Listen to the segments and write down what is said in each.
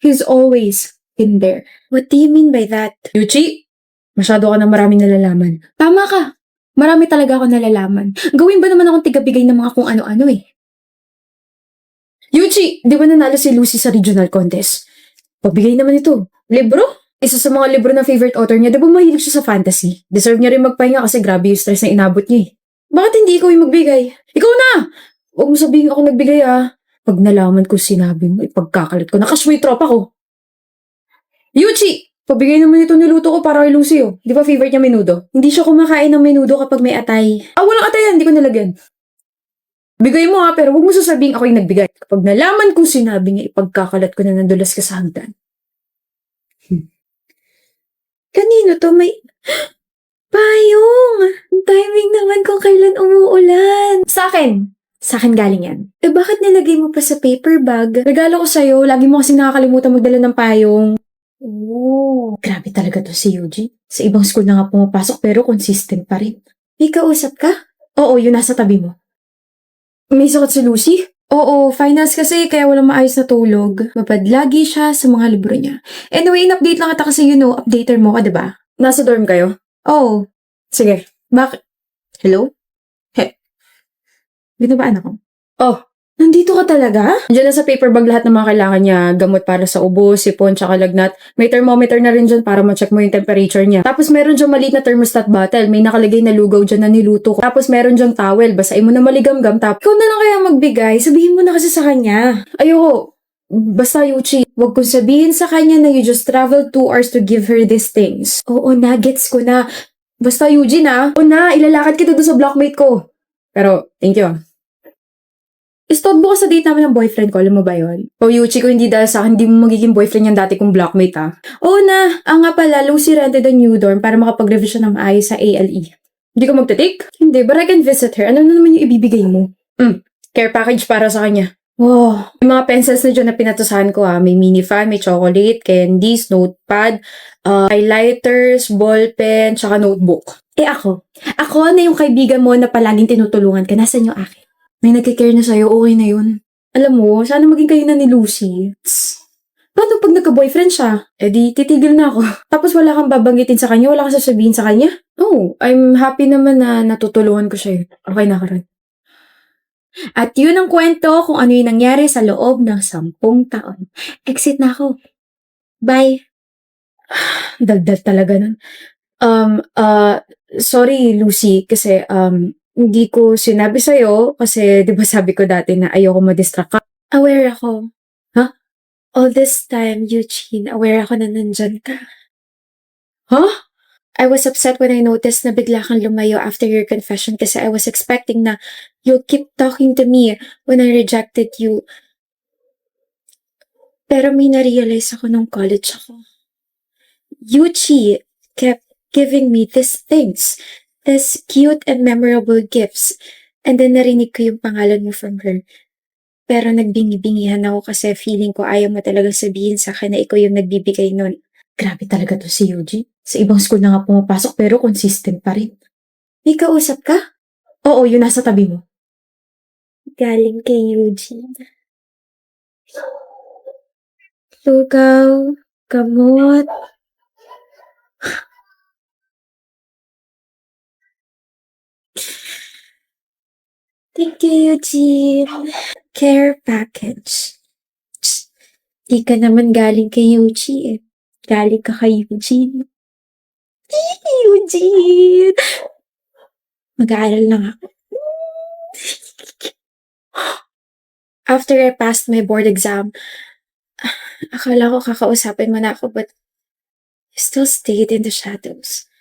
He's always in there. What do you mean by that? Yuchi, masyado ka na maraming nalalaman. Tama ka. Marami talaga ako nalalaman. Gawin ba naman akong tigabigay ng mga kung ano-ano eh? Yuchi, di ba nanalo si Lucy sa regional contest? Pagbigay naman ito. Libro? Isa sa mga libro ng favorite author niya, di ba mahilig siya sa fantasy? Deserve niya rin magpahinga kasi grabe yung stress na inabot niya eh. Bakit hindi ikaw yung magbigay? Ikaw na! Huwag mo sabihin ako nagbigay ah. Pag nalaman ko sinabi mo, ipagkakalit ko. Nakashow yung tropa ko. Yuchi! Pabigay naman ito niluto ko para kay Lucy oh. Di ba favorite niya menudo? Hindi siya kumakain ng menudo kapag may atay. Ah, walang atay yan. Hindi ko nalagyan. Bigay mo ha, pero huwag mo sasabihin ako yung nagbigay. Kapag nalaman kong sinabi niya, ipagkakalat ko na nandulas ka sa hagdan. Kanino to? May... Payong! Ang timing naman kung kailan umuulan. Sa akin! Sa akin galing yan. Eh bakit nilagay mo pa sa paper bag? Regalo ko sa'yo, lagi mo kasi nakakalimutan magdala ng payong. Oh. Grabe talaga to si Yuji. Sa ibang school na nga pumapasok pero consistent pa rin. May kausap ka? Oo, yun nasa tabi mo. May sakit si Lucy? Oo, finals kasi kaya walang maayos na tulog. Mapadlagi siya sa mga libro niya. Anyway, in-update lang kita kasi updater mo ka, diba? Nasa dorm kayo? Oo. Sige. Hello? He. Binabaan ako. Oh, nandito ka talaga? Diyan na sa paper bag lahat ng mga kailangan niya. Gamot para sa ubo, sipon, tsaka lagnat. May thermometer na rin dyan para ma-check mo yung temperature niya. Tapos meron dyan maliit na thermostat bottle. May nakalagay na lugaw dyan na niluto ko. Tapos meron dyan towel. Basahin mo na maligam-gam. Tapos ikaw na lang kaya magbigay. Sabihin mo na kasi sa kanya. Ayoko. Basta Yuchi, wag kong sabihin sa kanya na you just traveled 2 hours to give her these things. Oo na, gets ko na. Basta Eugene Oo na, ilalakad kita doon sa blockmate ko. Pero, thank you. Istodbo ka sa date namin ng boyfriend ko, alam mo ba yun? O Yuchi, kung hindi dahil sa akin, hindi mo magiging boyfriend yung dati kong blockmate ha. Oo na, nga pala, Lucy rented a new dorm para makapag-revision ng maayos sa ALE. Hindi ko magte-take? Hindi, but I can visit her. Ano na naman yung ibibigay mo? Care package para sa kanya. Wow. May mga pencils na dyan na pinatusahan ko ha. May mini fan, may chocolate, candies, notepad, highlighters, ballpen, tsaka notebook. Eh ako na yung kaibigan mo na palaging tinutulungan ka. Nasaan yung akin? May nagkikare na sa'yo, okay na yun. Alam mo, sana maging kayo na ni Lucy. Paano pag nagka-boyfriend siya? Eh di, titigil na ako. Tapos wala kang babanggitin sa kanya, wala kang sasabihin sa kanya? Oh, I'm happy naman na natutulungan ko siya. Okay na, Karan. At yun ang kwento kung ano yung nangyari sa loob ng 10 taon. Exit na ako. Bye. Daldal talaga nun. Sorry Lucy, kasi hindi ko sinabi sa'yo kasi di ba sabi ko dati na ayoko ma-distract ka. Aware ako. Huh? All this time, Eugene, aware ako na nandyan ka. Huh? I was upset when I noticed na bigla kang lumayo after your confession kasi I was expecting na you'll keep talking to me when I rejected you. Pero may na-realize ako nung college ako. Yuchi kept giving me these things, these cute and memorable gifts, and then narinig ko yung pangalan mo from her. Pero nagbingi-bingihan ako kasi feeling ko ayaw mo talagang sabihin sa akin na ikaw yung nagbibigay nun. Grabe talaga to si Yuji. Sa ibang school na nga pumapasok pero consistent pa rin. May kausap ka? Oo, yun nasa tabi mo. Galing kay Eugene. Lugaw, gamot. Thank you, Eugene. Care package. Di ka naman galing kay Eugene eh. Galing ka kay Eugene. Eugene! Mag-aaral lang ako. After I passed my board exam, akala ko kakausapin mo na ako but you still stayed in the shadows.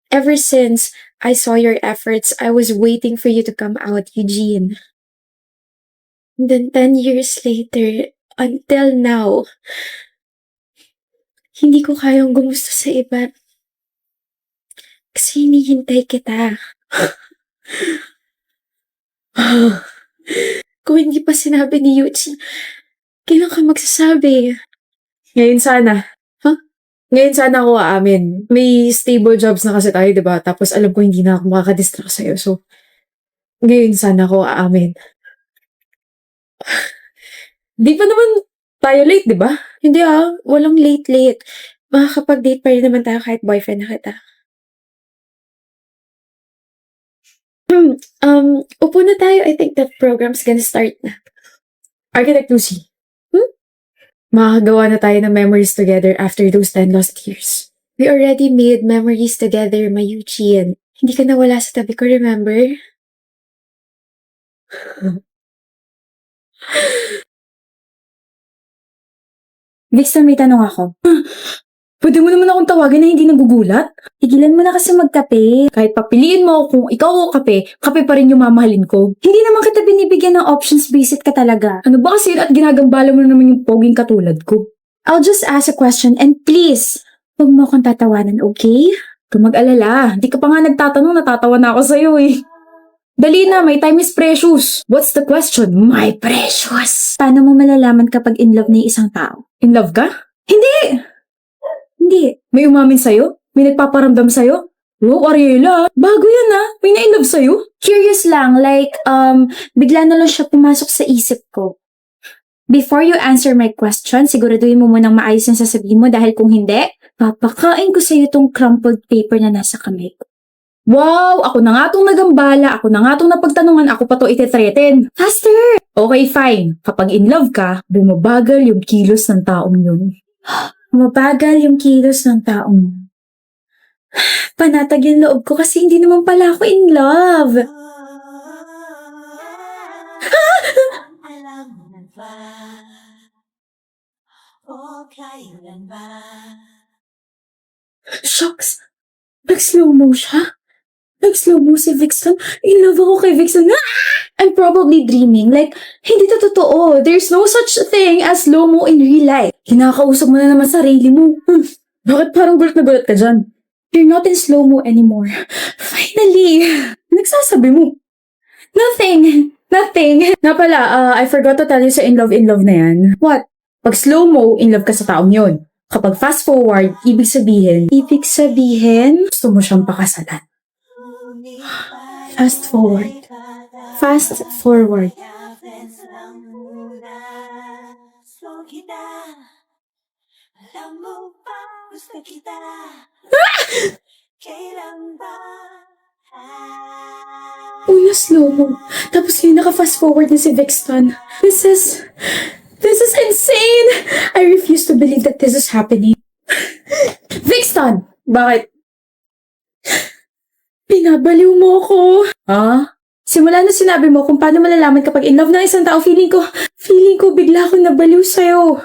Ever since I saw your efforts, I was waiting for you to come out, Eugene. And then 10 years later, until now, hindi ko kayang gumusto sa iba. Kasi hinihintay kita. Kung hindi pa sinabi ni Eugene, kailan ka magsasabi? Ngayon sana. Ngayon sana ako aamin. May stable jobs na kasi tayo, diba? Tapos alam ko hindi na ako makakadistract sa'yo. So, ngayon sana ako aamin. Di pa naman Tayo late, di ba? Hindi walang late-late. Makakapag-date pa rin naman tayo kahit boyfriend na kita. Upo na tayo. I think that program's gonna start na. Architect Lucy. Makakagawa na tayo ng memories together after those 10 lost years. We already made memories together, Mayuchi, and hindi ka nawala sa tabi ko, remember? Vixen, may tanong ako. Pwede mo naman akong tawagin na hindi nagugulat? Tigilan mo na kasi magkape. Kahit papiliin mo kung ikaw o kape, kape pa rin yung mamahalin ko. Hindi naman kita binibigyan ng options, visit ka talaga. Ano ba kasi yun at ginagambala mo na naman yung poging katulad ko? I'll just ask a question and please, huwag mo akong tatawanan, okay? Kung mag-alala, di ka pa nga nagtatanong, natatawa na ako sa'yo eh. Dali na, my time is precious. What's the question? My precious. Paano mo malalaman kapag in love na yung isang tao? In love ka? Hindi! May umamin sa'yo? May nagpaparamdam sa'yo? Wow, Ariela, bago yan May na-in love sa'yo? Curious lang, like, bigla na lang siya pumasok sa isip ko. Before you answer my question, siguraduhin mo munang maayos yung sasabihin mo dahil kung hindi, papakain ko sa'yo tong crumpled paper na nasa kamay ko. Wow! Ako na nga tong nagambala, ako na nga tong napagtanungan, ako pa to ite-threaten. Faster! Okay, fine. Kapag in love ka, bumabagal yung kilos ng taong yun. Bumabagal yung kilos ng taong yun. Panatag yung loob ko kasi hindi naman pala ako in love. Shucks! Nag-slow mo siya? Nag-slow mo si Vixen? In love ako kay Vixen. I'm probably dreaming. Like, hindi to totoo. There's no such thing as slow-mo in real life. Kinakausap mo na naman sarili mo. Bakit parang gulat na gulat ka dyan? You're not in slow-mo anymore. Finally! Nagsasabi mo. Nothing. Nga pala, I forgot to tell you sa in love na yan. What? Pag slow-mo, in love ka sa taong yon. Kapag fast forward, ibig sabihin, gusto mo siyang pakasalan. Fast forward. Una slow-mo, tapos ngayon naka-fast forward na si Vixen. This is insane! I refuse to believe that this is happening. Vixen! Bakit? Pinabaliw mo ako. Simula na sinabi mo kung paano malalaman kapag in love na isang tao, feeling ko bigla akong nabaliw sa'yo.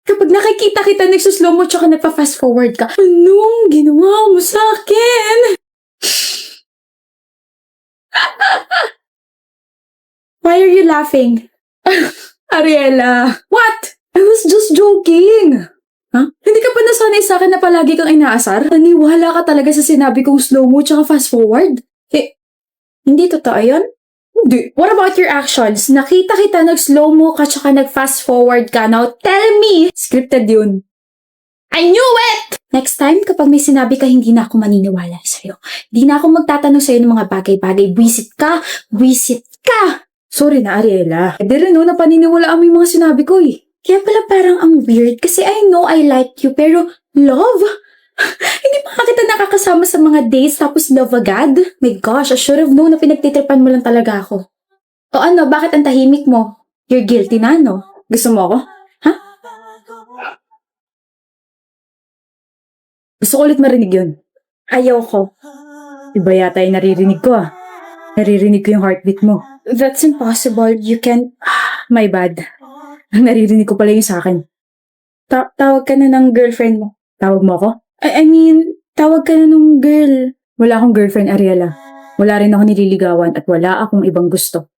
Kapag nakikita kita, nagsuslow mo tsaka nagpa-fast forward ka. Anong ginawa mo sa akin? Why are you laughing? Ariela. What? I was just joking. Hindi ka pa nasanay sa akin na palagi kang inaasar? Naniwala ka talaga sa sinabi kong slow-mo tsaka fast forward? Hindi totoo yun? Hindi. What about your actions? Nakita kita nag-slow-mo ka tsaka nag-fast forward ka. Now tell me! Scripted yun. I knew it! Next time, kapag may sinabi ka, hindi na ako maniniwala sa'yo. Hindi na ako magtatanong sa'yo ng mga bagay-bagay. Buisit ka! Sorry na, Ariela. Hindi rin na paniniwalaan mo yung mga sinabi ko Kaya pala parang ang weird kasi I know I like you pero love? Hindi pa kita nakakasama sa mga dates tapos love agad? My gosh, I should have known na pinagtitripan mo lang talaga ako. O ano, bakit ang tahimik mo? You're guilty na, no? Gusto mo ako? Gusto ko ulit marinig yun. Ayaw ko. Iba yata yung naririnig ko Naririnig ko yung heartbeat mo. That's impossible. You can't... My bad. Naririnig ko pala yung sa akin. Tawag ka na ng girlfriend mo. Tawag mo ako? I mean, tawag ka na ng girl. Wala akong girlfriend, Ariela. Wala rin ako nililigawan at wala akong ibang gusto.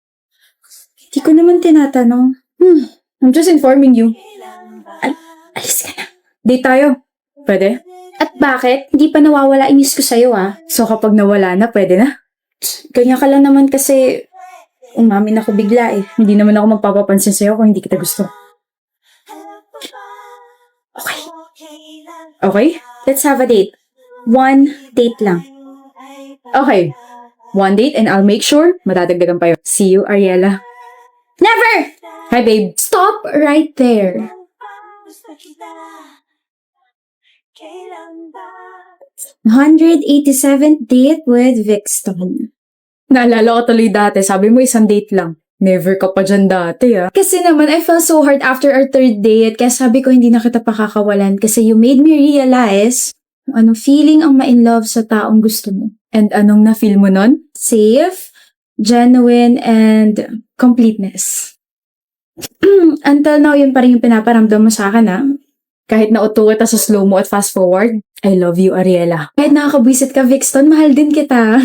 Hindi ko naman tinatanong. I'm just informing you. Alis ka na. Date tayo. Pwede? At bakit? Hindi pa nawawala inis ko sa'yo So kapag nawala na, pwede na? Ganyan ka lang naman kasi umamin ako bigla Hindi naman ako magpapapansin sa'yo kung hindi kita gusto. Okay? Let's have a date. One date lang. Okay. One date and I'll make sure matadagdagan pa yun. See you, Ariela. Never! Hi, babe. Stop right there. kita. 187th date with Vixton. Naalala ko tuloy dati, sabi mo isang date lang. Never ka pa dyan dati ah. Kasi naman, I felt so hard after our third date. Kaya sabi ko, hindi na kita pakakawalan. Kasi you made me realize kung anong feeling ang ma-in love sa taong gusto mo. And anong na-feel mo nun? Safe, genuine, and completeness. Until now, yun pa rin yung pinaparamdam mo sa akin, ah. Kahit nauto kita sa slow-mo at fast-forward, I love you, Ariela. Kahit nakakabwisit ka, Vixton, mahal din kita.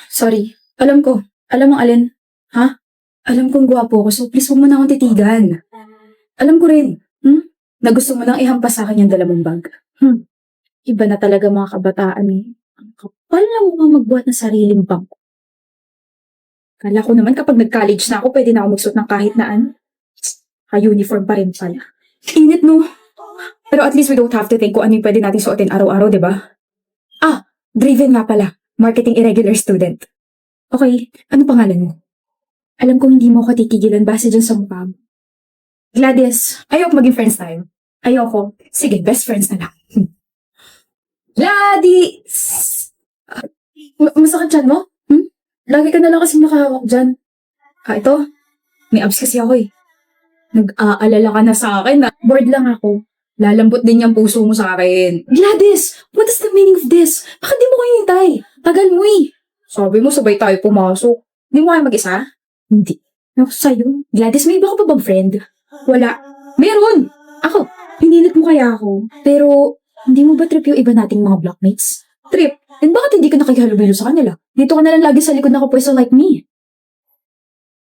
Sorry. Alam ko. Alam mo alin? Ha? Alam kong gwapo ko, so please huwag mo na akong titigan. Alam ko rin, na gusto mo nang ihampas sa akin yung dala mong bag. Iba na talaga mga kabataan eh. Ang kapal na mga magbuhat ng sariling bag. Kala ko naman kapag nag-college na ako, pwede na ako magsuot ng kahit naan. Ha-uniform pa rin pala. Init no? Pero at least we don't have to think kung ano yung pwede natin suotin araw-araw, di ba? Ah, Draven nga pala. Marketing irregular student. Okay, ano pangalan mo? Alam kong hindi mo ako titigilan base dyan sa mukha mo. Gladys, ayoko maging friends tayo. Ayoko. Sige, best friends na lang. Gladys! Masakit dyan mo? Lagi ka na lang kasi nakahawak dyan. Ito. May abs kasi ako eh. Nag-aalala ka na sa akin na Bored lang ako. lalambot din yung puso mo sa akin. Gladys, what is the meaning of this? Bakit di mo kayo hintay? Tagal mo eh. Sabi mo sabay tayo pumasok. Di mo kayo mag-isa? Hindi. Ako sa'yo. Gladys, may iba ka pa bang friend? Wala. Meron! Ako, pinilit mo kaya ako. Pero, hindi mo ba trip yung iba nating mga blockmates? Trip. And bakit hindi ka nakikihalubilo sa kanila? Dito ka na lang lagi sa likod nakapwesto like me.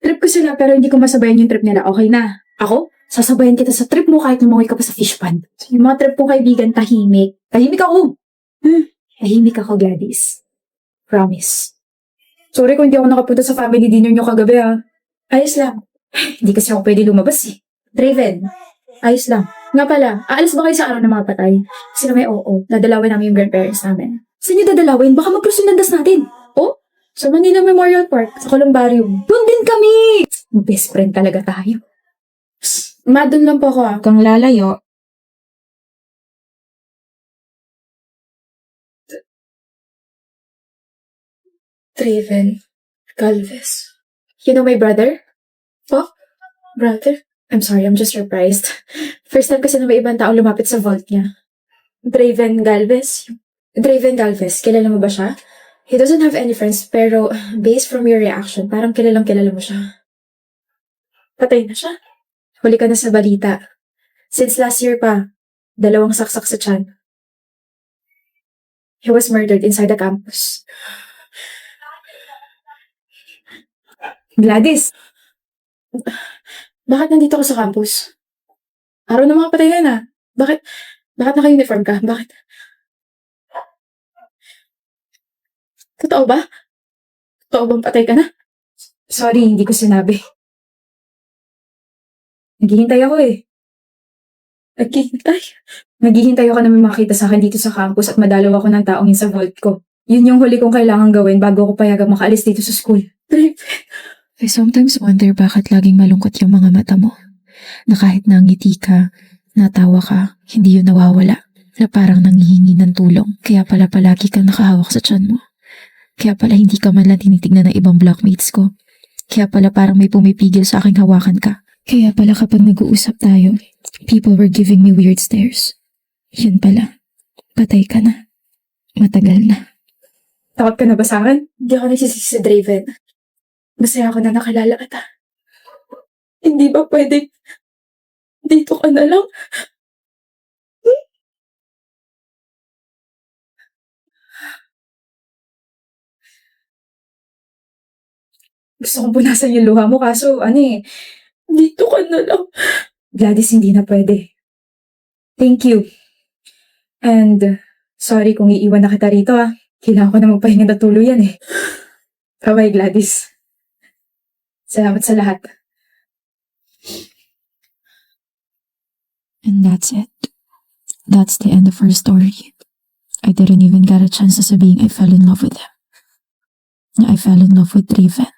Trip ko sila pero hindi ko masabayan yung trip nila. Okay na. Ako? Sasabayan kita sa trip mo kahit lumangoy ka pa sa fish pond. Yung mga trip kong kaibigan, tahimik. Tahimik ako. Tahimik ako, Gladys. Promise. Sorry kung hindi ako nakapunta sa family dinner nyo kagabi ah. Ayos lang. Hindi kasi ako pwede lumabas eh. Draven, ayos lang. Nga pala, aalis ba kayo sa araw ng mga patay? Kasi na may oo, dadalawin namin yung grandparents namin. Saan nyo dadalawin? Baka magkrusunandas natin. Oh? Sa Manila Memorial Park, sa Columbarium. Doon din kami! Best friend talaga tayo. Doon lang po ako ah. Kung lalayo, Draven Galvez. You know my brother? Oh? Brother? I'm sorry, I'm just surprised. First time kasi na may ibang tao lumapit sa vault niya. Draven Galvez? Draven Galvez, kilala mo ba siya? He doesn't have any friends, pero based from your reaction, parang kilalang kilala mo siya. Patay na siya? Huli ka na sa balita. Since last year pa, 2 saksak sa tiyan. He was murdered inside the campus. Gladys, Bakit nandito ka sa campus? Araw ng mga patay na. Bakit naka-uniform ka? Bakit? Totoo ba? Totoo bang patay ka na? sorry, hindi ko sinabi. Naghihintay ako eh. Naghihintay? Naghihintay ako na may makita sa akin dito sa campus at madalaw ako ng taong yun sa vault ko. Yun yung huli kong kailangan gawin bago ako payagang makaalis dito sa school. I sometimes wonder bakit laging malungkot yung mga mata mo. Na kahit nangiti ka, natawa ka, hindi yun nawawala. Na parang nanghihingi ng tulong. Kaya pala palagi kang nakahawak sa tiyan mo. Kaya pala hindi ka man lang tinitignan ng ibang blockmates ko. Kaya pala parang may pumipigil sa aking hawakan ka. Kaya pala kapag nag-uusap tayo, people were giving me weird stares. Yun pala, patay ka na. Matagal na. Takot ka na ba sa akin? Hindi ako nagsisisi sa Draven. Masaya ako na nakilala kita. Hindi ba pwede dito ka na lang? Gusto kong punasan yung luha mo kaso Dito ka na lang. Gladys, hindi na pwede. Thank you. And sorry kung iiwan na kita rito ah. Kailangan ko na magpahinga na tuluyan eh. Bye-bye, Gladys. Salamat sa lahat. And that's it. That's the end of her story. I didn't even get a chance to sabihin I fell in love with him. I fell in love with Draven.